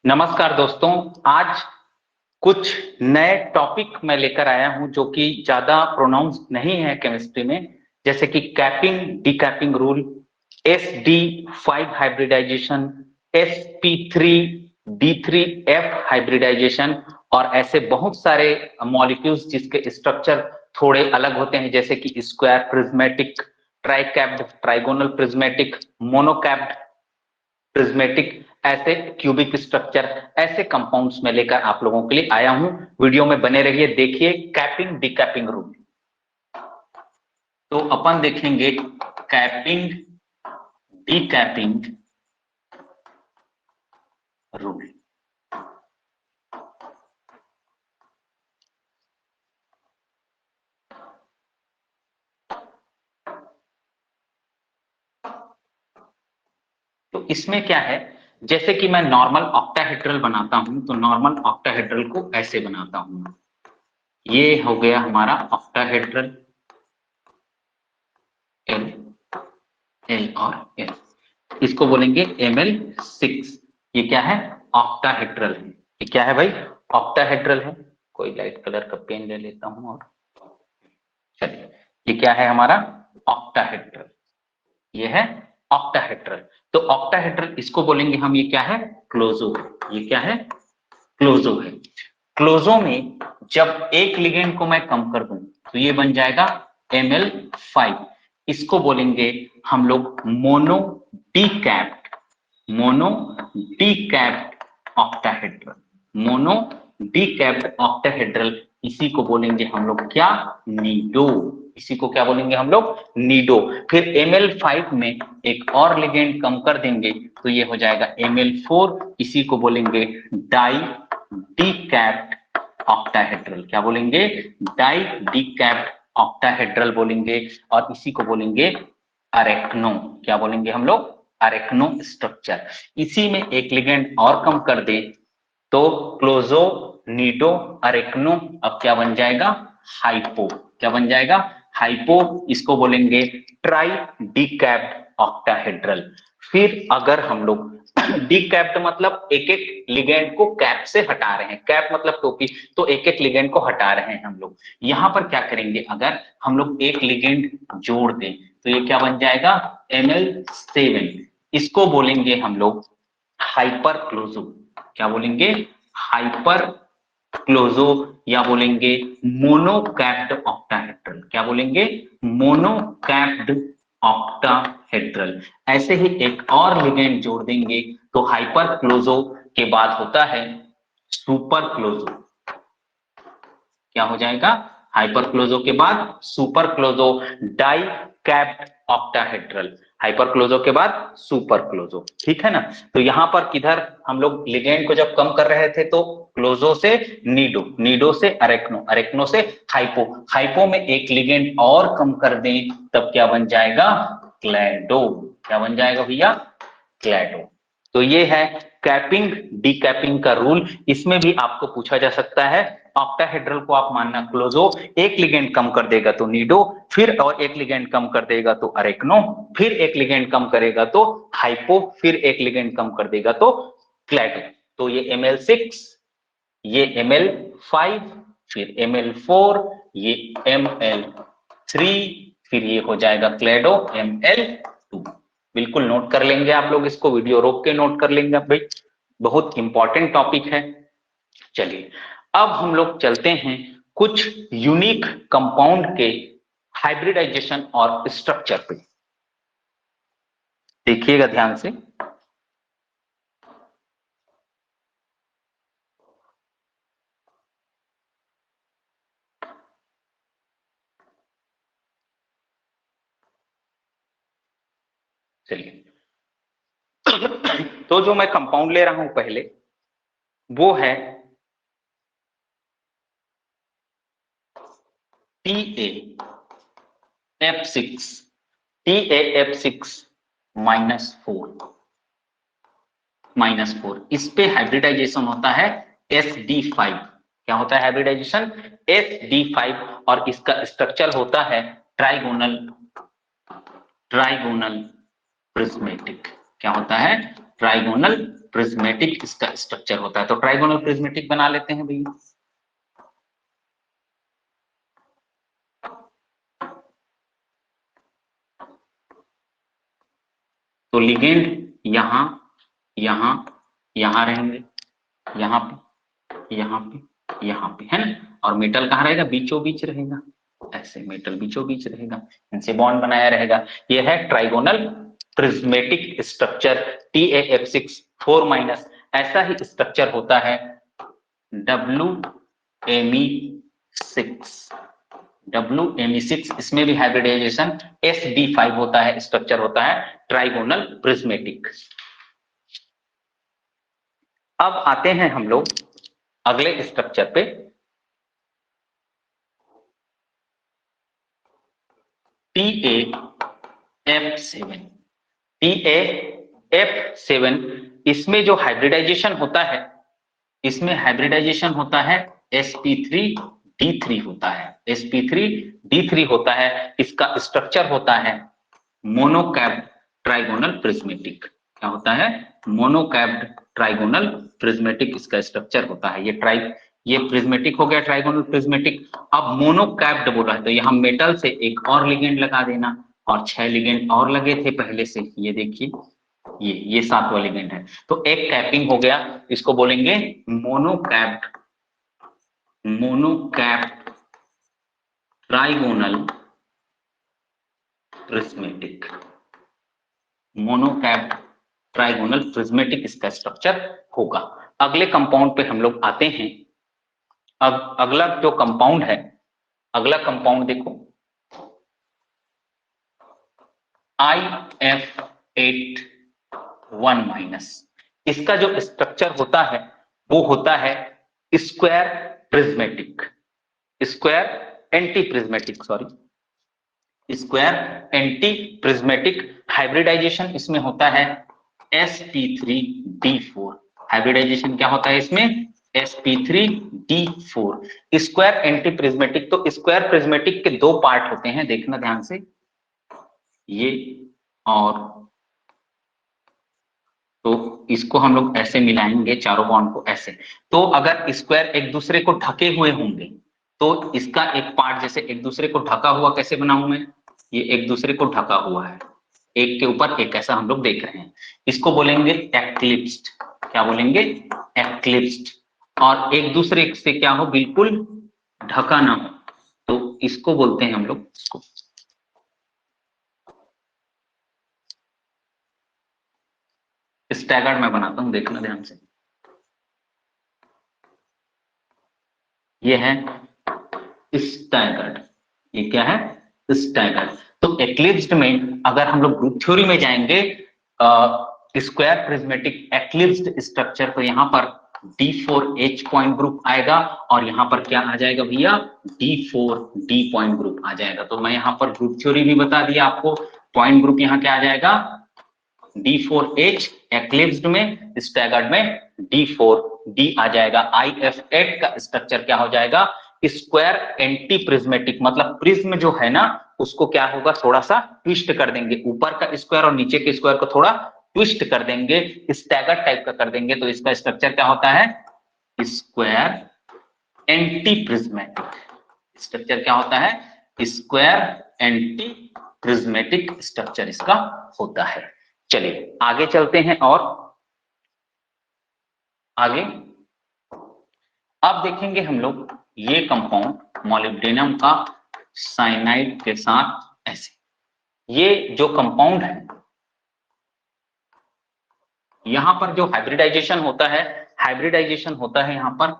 नमस्कार दोस्तों, आज कुछ नए टॉपिक मैं लेकर आया हूं जो कि ज्यादा प्रोनाउंस नहीं है केमिस्ट्री में, जैसे कि capping decapping rule, SD5 hybridization, sp3d3f hybridization और ऐसे बहुत सारे मॉलिक्यूल्स जिसके स्ट्रक्चर थोड़े अलग होते हैं, जैसे कि square prismatic, tricapped, trigonal prismatic, monocapped prismatic, ऐसे क्यूबिक स्ट्रक्चर, ऐसे कंपाउंड्स में लेकर आप लोगों के लिए आया हूं। वीडियो में बने रहिए, देखिए कैपिंग डीकैपिंग रूल। तो अपन देखेंगे कैपिंग डीकैपिंग रूल। तो इसमें क्या है, जैसे कि मैं नॉर्मल ऑक्टाहेड्रल बनाता हूं तो नॉर्मल ऑक्टाहेड्रल को ऐसे बनाता हूं। ये हो गया हमारा ऑक्टाहेड्रल, एल एल और एल, इसको बोलेंगे ML6। ये क्या है? ऑक्टाहेड्रल है। ये क्या है भाई? ऑक्टाहेड्रल है। कोई लाइट कलर का पेन ले लेता हूं और चलिए, ये क्या है हमारा? ऑक्टाहेड्रल। ये है ऑक्टाहेड्रल। तो ऑक्टाहेड्रल इसको बोलेंगे हम, ये क्या है? क्लोजो। ये क्या है? क्लोजो है। क्लोजो में जब एक लिगेंड को मैं कम कर दूं तो ये बन जाएगा ML5। इसको बोलेंगे हम लोग mono dicapped, mono dicapped octahedral, mono dicapped octahedral. इसी को बोलेंगे हम लोग क्या? नीडो। इसी को क्या बोलेंगे हम लोग? नीडो। फिर ML5 में एक और लिगेंड कम कर देंगे तो ये हो जाएगा ML4। इसी को बोलेंगे डाई डीकैप्ड ऑक्टाहेड्रल। क्या बोलेंगे? डाई डीकैप्ड ऑक्टाहेड्रल बोलेंगे। और इसी को बोलेंगे अरेक्नो। क्या बोलेंगे हम लोग? अरेक्नो स्ट्रक्चर। इसी में एक लिगेंड और कम कर दे तो क्लोजो, नीडो, अरेक्नो, अब क्या बन जाएगा? हाइपो। क्या बन जाएगा? हाइपो। इसको बोलेंगे ट्राई डीकैप्ड ऑक्टाहेड्रल। फिर अगर हम लोग डीकैप्ड मतलब एक एक लिगेंड को कैप से हटा रहे हैं, कैप मतलब टोपी, तो एक एक लिगेंड को हटा रहे हैं हम लोग। यहां पर क्या करेंगे, अगर हम लोग एक लिगेंड जोड़ दें तो ये क्या बन जाएगा? ML7। इसको बोलेंगे हम लोग हाइपर क्लोजो। क्या बोलेंगे? हाइपर क्लोजो, या बोलेंगे मोनोकैप्ड ऑक्टाहेड्रल। क्या बोलेंगे? मोनोकैप्ड ऑक्टाहेड्रल। ऐसे ही एक और लिगेंड जोड़ देंगे तो हाइपर क्लोजो के बाद होता है सुपर क्लोजो। क्या हो जाएगा? हाइपर क्लोजो के बाद super closo, dicapped octahedral. Hyper closo के बाद सुपर क्लोजो, ठीक है ना? तो यहां पर किधर हम लोग लिगेंड को जब कम कर रहे थे तो क्लोजो से नीडो, नीडो से अरेक्नो, अरेक्नो से हाइपो, हाइपो में एक लिगेंड और कम कर दें तब क्या बन जाएगा? क्लैडो। क्या बन जाएगा भैया? क्लैडो। तो ये है कैपिंग डीकैपिंग का रूल। इसमें भी आपको पूछा जा सकता है, ऑक्टाहेड्रल को आप मानना क्लोजो, एक लिगेंड कम कर देगा तो नीडो, फिर और एक लिगेंड कम कर देगा तो अरेक्नो, फिर एक लिगेंड कम करेगा तो हाइपो, फिर एक लिगेंड कम कर देगा तो क्लैडो। तो ये ML6, ये ML5, फिर ML4, ये ML3, फिर ये हो जाएगा क्लैडो ML2। बिल्कुल नोट कर लेंगे आप लोग, इसको वीडियो रोक के नोट कर लेंगे भाई, बहुत इंपॉर्टेंट टॉपिक है। चलिए, अब हम लोग चलते हैं कुछ यूनिक कंपाउंड के हाइब्रिडाइजेशन और स्ट्रक्चर पे। देखिएगा ध्यान से। चलिए, तो जो मैं कंपाउंड ले रहा हूं पहले, वो है TAF6, TAF6 -4, इस पे हाइब्रिडाइजेशन होता है SD5। क्या होता है हाइब्रिडाइजेशन? SD5। और इसका स्ट्रक्चर होता है ट्राइगोनल, ट्राइगोनल प्रिज्मेटिक। क्या होता है? ट्राइगोनल प्रिज्मेटिक इसका स्ट्रक्चर होता है। तो ट्राइगोनल प्रिज्मेटिक बना लेते हैं भैया। तो लिगेंड यहाँ यहाँ यहाँ रहेंगे, यहाँ पे यहाँ पे यहाँ पे, है ना। और मेटल कहाँ रहेगा, बीचों बीच रहेगा, ऐसे मेटल बीचों बीच रहेगा, इनसे बॉन्ड बनाया रहेगा। ये है ट्राइगोनल प्रिज्मेटिक स्ट्रक्चर TaF6 4- ऐसा ही स्ट्रक्चर होता है WMe6। WMe6 इसमें भी हाइब्रिडाइजेशन SD5 होता है, स्ट्रक्चर होता है ट्राइगोनल प्रिज्मेटिक। अब आते हैं हम लोग अगले स्ट्रक्चर पे, TaF7। TaF7 इसमें जो हाइब्रिडाइजेशन होता है, इसमें हाइब्रिडाइजेशन होता है sp3d3 होता है, sp3d3 होता है। इसका स्ट्रक्चर होता है मोनोकैप्ड ट्राइगोनल प्रिज्मेटिक। क्या होता है, मोनोकैप्ड ट्राइगोनल प्रिज्मेटिक इसका स्ट्रक्चर होता है। ये प्रिज्मेटिक हो गया, ट्राइगोनल प्रिज्मेटिक। अब मोनोकैप्ड बोला है तो यहाँ मेटल से एक और लिगेंड लगा देना, और 6 लिगेंड और लगे थे पहले से, ये देखिए ये 7वां लिगेंड है। तो एक कैपिंग हो गया, इसको बोलेंगे मोनोकैप्ड ट्राइगोनल प्रिज्मेटिक। मोनोकैप्ड ट्राइगोनल प्रिज्मेटिक इसका स्ट्रक्चर होगा। अगले कंपाउंड पे हम लोग आते हैं। अब अगला जो कंपाउंड है, अगला कंपाउंड देखो IF8 1-। इसका जो स्ट्रक्चर होता है वो होता है square prismatic, square anti prismatic, sorry square anti prismatic. Hybridization इसमें होता है sp3d4। हाइब्रिडाइजेशन क्या होता है इसमें, sp3d4। स्क्वायर एंटी प्रिज्मेटिक, तो स्क्वायर प्रिज्मेटिक के 2 पार्ट होते हैं, देखना ध्यान से, ये और, तो इसको हम लोग ऐसे मिलाएंगे चारों बॉन्ड को ऐसे। तो अगर स्क्वायर एक दूसरे को ढके हुए होंगे तो इसका एक पार्ट जैसे एक दूसरे को ढका हुआ कैसे बनाऊं मैं, ये एक दूसरे को ढका हुआ है, एक के ऊपर एक, ऐसा हम लोग देख रहे हैं। इसको बोलेंगे एक्लिप्स्ड। क्या बोलेंगे, एक्लिप्स्ड। और एक दूसरे से क्या हो, बिल्कुल ढका ना हो, तो इसको बोलते हैं हम लोग, इसको स्टैगर्ड में बनाता हूं, देखना ध्यान से। ये है स्टैगर्ड, ये क्या है, स्टैगर्ड। तो एक्लिप्स्ड में अगर हम लोग ग्रुप थ्योरी में जाएंगे, स्क्वायर प्रिज्मेटिक एक्लिप्स्ड स्ट्रक्चर, तो यहाँ पर D4H पॉइंट ग्रुप आएगा, और यहाँ पर क्या आ जाएगा भैया, D4D पॉइंट ग्रुप आ जाएगा। तो मैं यहाँ पर ग्रुप थ्योरी भी बता दिया आपको, पॉइंट ग्रुप यहाँ क्या आ जाएगा, D4H एक्लिप्स्ड में, स्टैगर्ड में D4D आ जाएगा। IF8 का स्ट्रक्चर क्या हो जाएगा, स्क्वायर एंटी प्रिज्मेटिक, मतलब प्रिज्म जो है ना उसको क्या होगा, थोड़ा सा ट्विस्ट कर देंगे, ऊपर का स्क्वायर और नीचे के स्क्वायर को थोड़ा ट्विस्ट कर देंगे, स्टैगर्ड टाइप का कर देंगे। तो इसका स्ट्रक्चर क्या होता है, स्क्वायर एंटी प्रिज्मेटिक। स्ट्रक्चर क्या होता है, स्क्वायर एंटी प्रिज्मेटिक स्ट्रक्चर इसका होता है। चलिए आगे चलते हैं, और आगे अब देखेंगे हम लोग ये कंपाउंड मॉलिब्डेनम का साइनाइड के साथ ऐसे। ये जो कंपाउंड है, यहां पर जो हाइब्रिडाइजेशन होता है, हाइब्रिडाइजेशन होता है यहां पर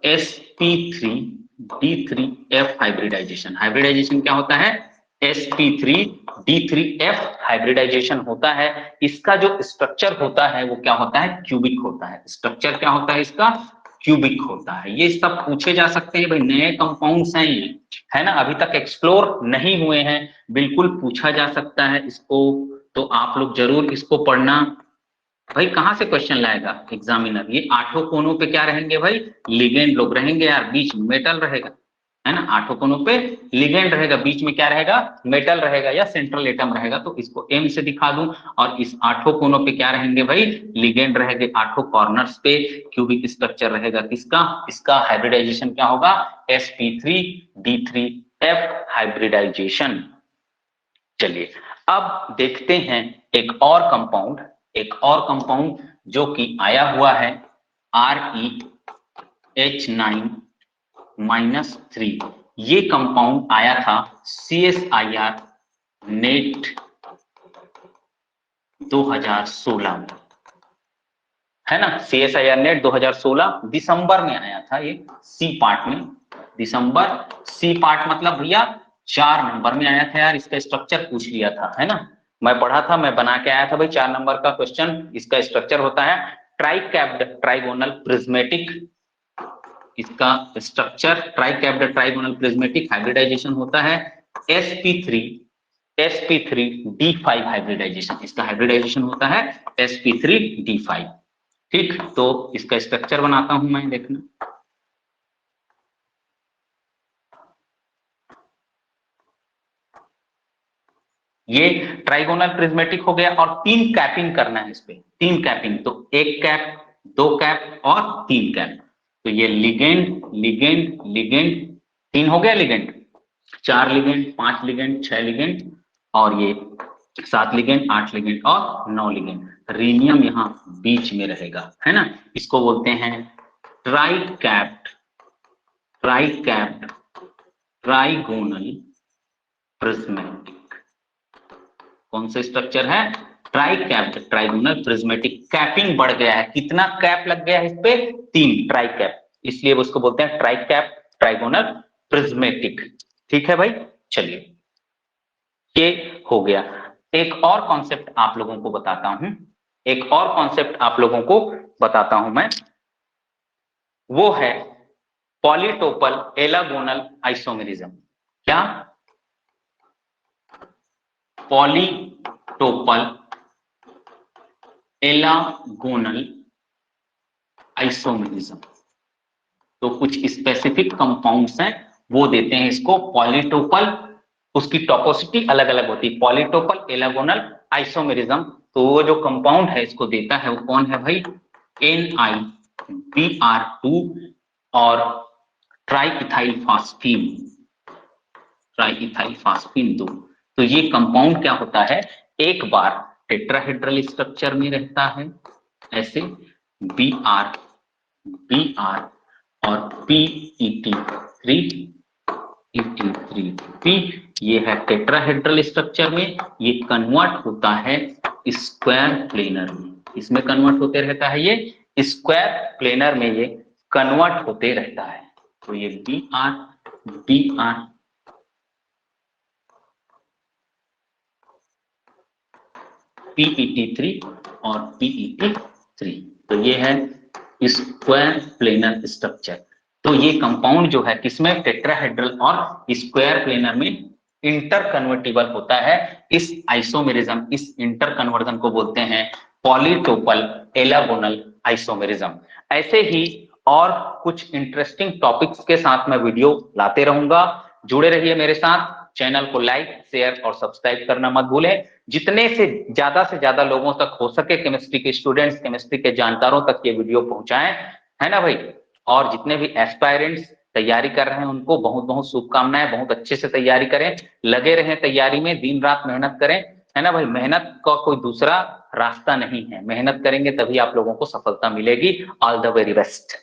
sp3d3f हाइब्रिडाइजेशन। हाइब्रिडाइजेशन क्या होता है, sp3d3f हाइब्रिडाइजेशन होता है। इसका जो स्ट्रक्चर होता है वो क्या होता है, क्यूबिक होता है। स्ट्रक्चर क्या होता है इसका, क्यूबिक होता है। ये सब पूछे जा सकते हैं भाई, नए कंपाउंड्स हैं ये, है ना, अभी तक एक्सप्लोर नहीं हुए हैं, बिल्कुल पूछा जा सकता है इसको। तो आप लोग जरूर इसको पढ़ना। भाई कहां से क्वेश्चन लाएगा एग्जामिनर, ये 8 कोनों पे क्या रहेंगे भाई, लिगेंड लोग रहेंगे यार, बीच में मेटल रहेगा, है ना, 8 कोनों पे लिगेंड रहेगा, बीच में क्या रहेगा, मेटल रहेगा या सेंट्रल एटम रहेगा, तो इसको एम से दिखा दूं, और इस 8 कोनों पे क्या रहेंगे भाई, लिगेंड रहेंगे 8 कॉर्नर्स पे, क्यूबिक स्ट्रक्चर रहेगा किसका, इसका हाइब्रिडाइजेशन क्या होगा, sp3d3f हाइब्रिडाइजेशन। चलिए अब देखते हैं एक और कंपाउंड जो कि आया हुआ है ReH9-3, ये कंपाउंड आया था CSIR नेट 2016 में, है ना, CSIR नेट 2016 दिसंबर में आया था, ये सी पार्ट में, दिसंबर सी पार्ट मतलब भैया 4 नंबर में आया था यार, इसका स्ट्रक्चर पूछ लिया था, है ना, मैं पढ़ा था, मैं बना के आया था भाई 4 नंबर का क्वेश्चन। इसका स्ट्रक्चर होता है ट्राइकैप्ड ट्राइगोनल प्रिज्मेटिक, इसका स्ट्रक्चर ट्राइकैप्ड ट्राइगोनल प्रिज्मेटिक, हाइब्रिडाइजेशन होता है sp3d5 हाइब्रिडाइजेशन, इसका हाइब्रिडाइजेशन होता है sp3d5। ठीक, तो इसका स्ट्रक्चर बनाता हूं मैं, देखना, ये ट्राइगोनल प्रिज्मेटिक हो गया, और 3 कैपिंग करना है इस पे, 3 कैपिंग, तो 1 कैप, 2 कैप और 3 कैप, तो ये लिगेंड लिगेंड लिगेंड 3 हो गया लिगेंड, 4 लिगेंड, 5 लिगेंड, 6 लिगेंड, और ये 7 लिगेंड, 8 लिगेंड और 9 लिगेंड, रीनियम यहाँ बीच में रहेगा, है ना, इसको बोलते हैं ट्राइकैप्ड ट्राइगोनल प्रिज्मेटिक। कौन सा स्ट्रक्चर है, ट्राइकैप्ड ट्राइगोनल प्रिज्मेटिक, कैपिंग बढ़ गया है, कितना कैप लग गया है इस पे, 3 ट्राइकैप, इसलिए उसको बोलते हैं ट्राइकैप ट्राइगोनल प्रिज्मेटिक। ठीक है भाई, चलिए ये हो गया। एक और कॉन्सेप्ट आप लोगों को बताता हूं, मैं, वो है पॉलीटोपल एलागोनल आइसोमेरिज्म। क्या, पॉलीटोपल एलागोनल आइसोमेरिज्म, तो कुछ स्पेसिफिक कंपाउंड्स हैं वो देते हैं इसको पॉलीटोपल, उसकी टॉपोसिटी अलग अलग होती है, पॉलीटोपल एलागोनल आइसोमेरिज्म, तो वो जो कंपाउंड है इसको देता है वो कौन है भाई, NiBr2 और ट्राइइथाइल फास्फीन 2। तो ये कंपाउंड क्या होता है, एक बार टेट्राहेड्रल स्ट्रक्चर में रहता है ऐसे, Br और PET3P, ये है टेट्राहेड्रल स्ट्रक्चर में, ये कन्वर्ट होता है स्क्वायर प्लेनर में, इसमें कन्वर्ट होते रहता है, ये स्क्वायर प्लेनर में ये कन्वर्ट होते रहता है, तो ये Br PET3 और PET3, तो ये है स्क्वायर प्लेनर स्ट्रक्चर। तो ये कंपाउंड जो है किसमें, टेट्राहेड्रल और स्क्वायर प्लेनर में इंटर कन्वर्टिबल होता है, इस आइसोमेरिज्म, इस इंटर कन्वर्जन को बोलते हैं पॉलीटोपल एलागोनल आइसोमेरिज्म। ऐसे ही और कुछ इंटरेस्टिंग टॉपिक्स के साथ मैं वीडियो लाते रहूंगा, जुड़े रहिए मेरे साथ, चैनल को लाइक शेयर और सब्सक्राइब करना मत भूलें, जितने से ज्यादा लोगों तक हो सके केमिस्ट्री के स्टूडेंट्स, केमिस्ट्री के जानकारों तक ये वीडियो पहुंचाएं, है ना भाई, और जितने भी एस्पायरेंट्स तैयारी कर रहे हैं उनको बहुत बहुत शुभकामनाएं, बहुत अच्छे से तैयारी करें, लगे रहें तैयारी में, दिन रात मेहनत करें, है ना भाई, मेहनत का कोई दूसरा रास्ता नहीं है, मेहनत करेंगे तभी आप लोगों को सफलता मिलेगी। All the very best.